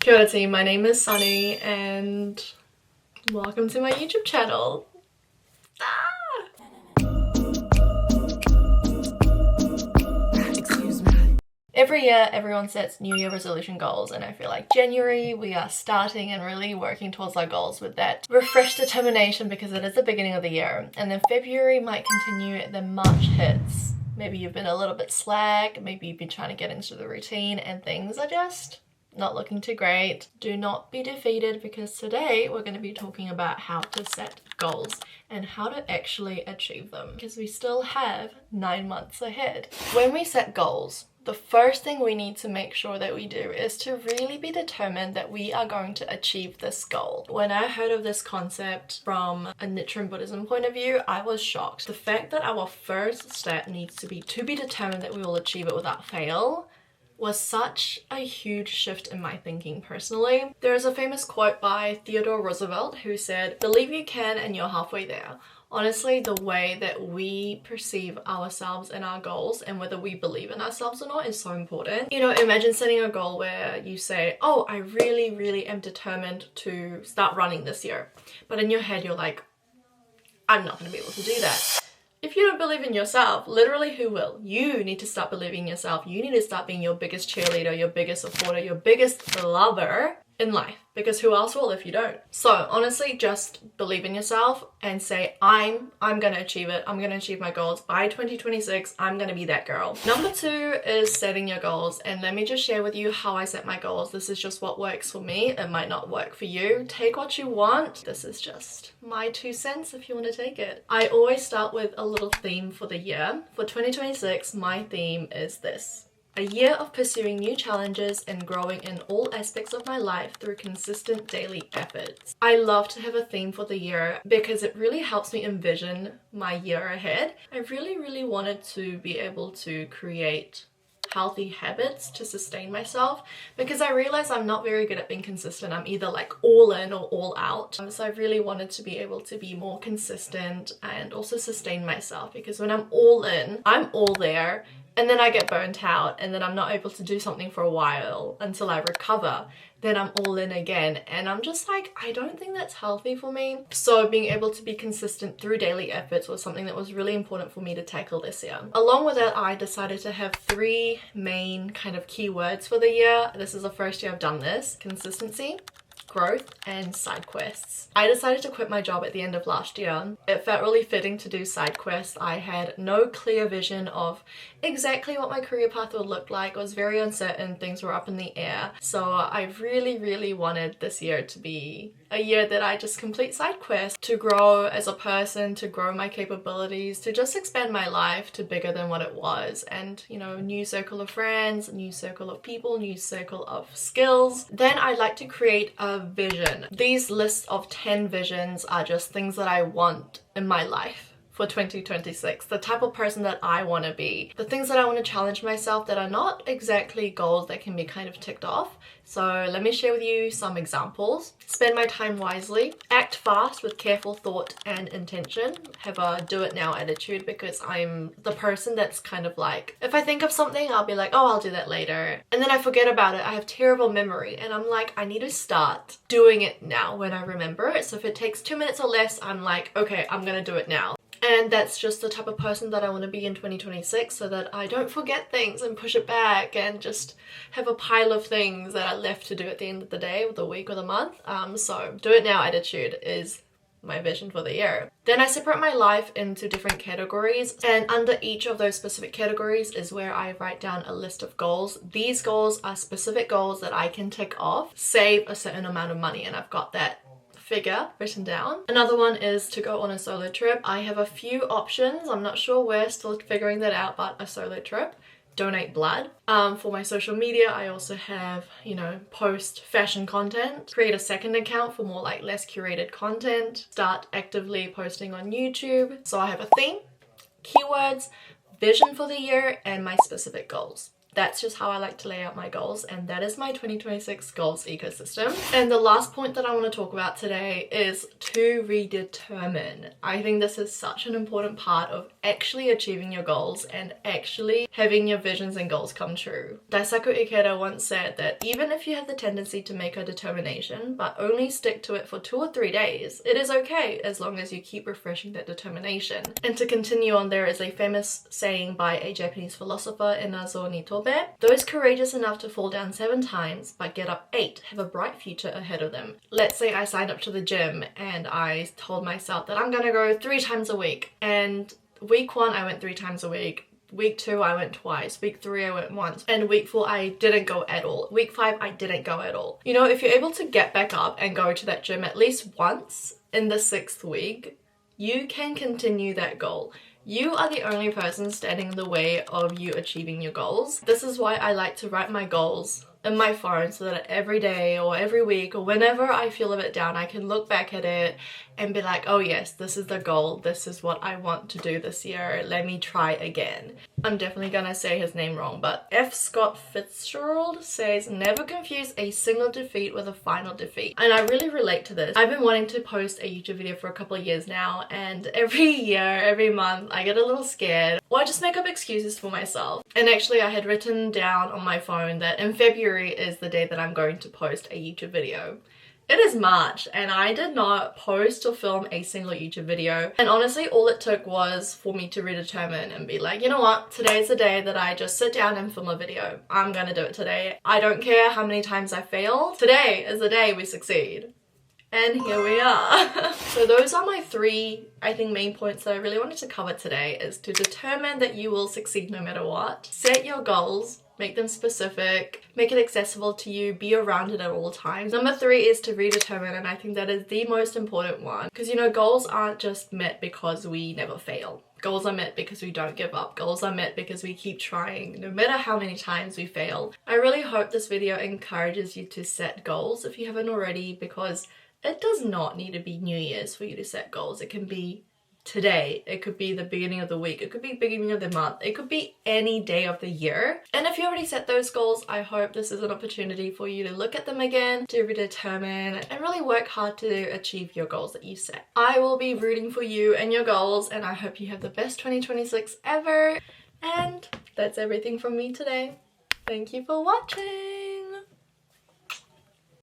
Kia ora team, my name is Sunny and welcome to my YouTube channel. Excuse me. Every year everyone sets New Year resolution goals, and I feel like January we are starting and really working towards our goals with that refreshed determination because it is the beginning of the year, and then February might continue, then March hits. Maybe you've been a little bit slack, maybe you've been trying to get into the routine and things are just not looking too great. Do not be defeated, because today we're going to be talking about how to set goals and how to actually achieve them, because we still have 9 months ahead. When we set goals, the first thing we need to make sure that we do is to really be determined that we are going to achieve this goal. When I heard of this concept from a Nichiren Buddhism point of view, I was shocked. The fact that our first step needs to be determined that we will achieve it without fail was such a huge shift in my thinking personally. There is a famous quote by Theodore Roosevelt who said, "Believe you can and you're halfway there." Honestly, the way that we perceive ourselves and our goals and whether we believe in ourselves or not is so important. You know, imagine setting a goal where you say, oh, I really am determined to start running this year. But in your head, you're like, I'm not going to be able to do that. If you don't believe in yourself, literally who will? You need to start believing in yourself. You need to start being your biggest cheerleader, your biggest supporter, your biggest lover in life, because who else will if you don't? So honestly, just believe in yourself and say, I'm gonna achieve it. I'm gonna achieve my goals by 2026. I'm gonna be that girl. Number 2 is setting your goals, and let me just share with you how I set my goals. This is just what works for me. It might not work for you. Take what you want. This is just my 2 cents if you want to take it. I always start with a little theme for the year. For 2026, my theme is this: a year of pursuing new challenges and growing in all aspects of my life through consistent daily efforts. I love to have a theme for the year because it really helps me envision my year ahead. I really wanted to be able to create healthy habits to sustain myself, because I realize I'm not very good at being consistent. I'm either like all in or all out. So I really wanted to be able to be more consistent and also sustain myself, because when I'm all in, I'm all there, and then I get burnt out, and then I'm not able to do something for a while until I recover. Then I'm all in again, and I'm just like, I don't think that's healthy for me. So being able to be consistent through daily efforts was something that was really important for me to tackle this year. Along with it, I decided to have 3 main kind of keywords for the year. This is the first year I've done this: consistency, growth, and side quests. I decided to quit my job at the end of last year. It felt really fitting to do side quests. I had no clear vision of exactly what my career path would look like. It was very uncertain, things were up in the air. So I really wanted this year to be a year that I just complete side quests to grow as a person, to grow my capabilities, to just expand my life to bigger than what it was. And, you know, new circle of friends, new circle of people, new circle of skills. Then I'd like to create a vision. These lists of 10 visions are just things that I want in my life for 2026, the type of person that I want to be, the things that I want to challenge myself that are not exactly goals that can be kind of ticked off. So let me share with you some examples. Spend my time wisely, act fast with careful thought and intention, have a do it now attitude, because I'm the person that's kind of like, if I think of something, I'll be like, oh, I'll do that later. And then I forget about it. I have terrible memory, and I'm like, I need to start doing it now when I remember it. So if it takes 2 minutes or less, I'm like, okay, I'm gonna do it now. And that's just the type of person that I want to be in 2026, so that I don't forget things and push it back and just have a pile of things that are left to do at the end of the day or the week or the month. So do it now attitude is my vision for the year. Then I separate my life into different categories, and under each of those specific categories is where I write down a list of goals. These goals are specific goals that I can tick off, save a certain amount of money, and I've got that figure written down. Another one is to go on a solo trip. I have a few options. I'm not sure where, still figuring that out, but a solo trip. Donate blood. For my social media, I also have, you know, post fashion content, create a second account for more like less curated content, start actively posting on YouTube. So I have a theme, keywords, vision for the year, and my specific goals. That's just how I like to lay out my goals, and that is my 2026 goals ecosystem. And the last point that I want to talk about today is to redetermine. I think this is such an important part of actually achieving your goals and actually having your visions and goals come true. Daisaku Ikeda once said that even if you have the tendency to make a determination but only stick to it for 2 or 3 days, it is okay as long as you keep refreshing that determination. And to continue on, there is a famous saying by a Japanese philosopher, Inazo Nitobe: those courageous enough to fall down 7 times but get up 8 have a bright future ahead of them. Let's say I signed up to the gym and I told myself that I'm gonna go 3 times a week, and week 1 I went 3 times a week. Week 2 I went twice, week 3 I went once, and week 4 I didn't go at all. Week 5 I didn't go at all. You know, if you're able to get back up and go to that gym at least once in the 6th week, you can continue that goal. You are the only person standing in the way of you achieving your goals. This is why I like to write my goals in my phone so that every day or every week or whenever I feel a bit down, I can look back at it and be like, oh yes, this is the goal. This is what I want to do this year. Let me try again. I'm definitely gonna say his name wrong, but F. Scott Fitzgerald says, never confuse a single defeat with a final defeat. And I really relate to this. I've been wanting to post a YouTube video for a couple of years now, and every year, every month, I get a little scared, or I just make up excuses for myself. And actually I had written down on my phone that in February is the day that I'm going to post a YouTube video. It is March and I did not post or film a single YouTube video, and honestly all it took was for me to redetermine and be like, you know what, today's the day that I just sit down and film a video. I'm gonna do it today. I don't care how many times I fail. Today is the day we succeed. And here we are. So those are my 3, I think, main points that I really wanted to cover today, is to determine that you will succeed no matter what. Set your goals. Make them specific, make it accessible to you, be around it at all times. Number 3 is to redetermine, and I think that is the most important one, because you know, goals aren't just met because we never fail. Goals are met because we don't give up. Goals are met because we keep trying, no matter how many times we fail. I really hope this video encourages you to set goals if you haven't already, because it does not need to be New Year's for you to set goals. It can be today, it could be the beginning of the week, it could be beginning of the month, it could be any day of the year. And if you already set those goals, I hope this is an opportunity for you to look at them again, to redetermine, and really work hard to achieve your goals that you set. I will be rooting for you and your goals, and I hope you have the best 2026 ever. And that's everything from me today. Thank you for watching.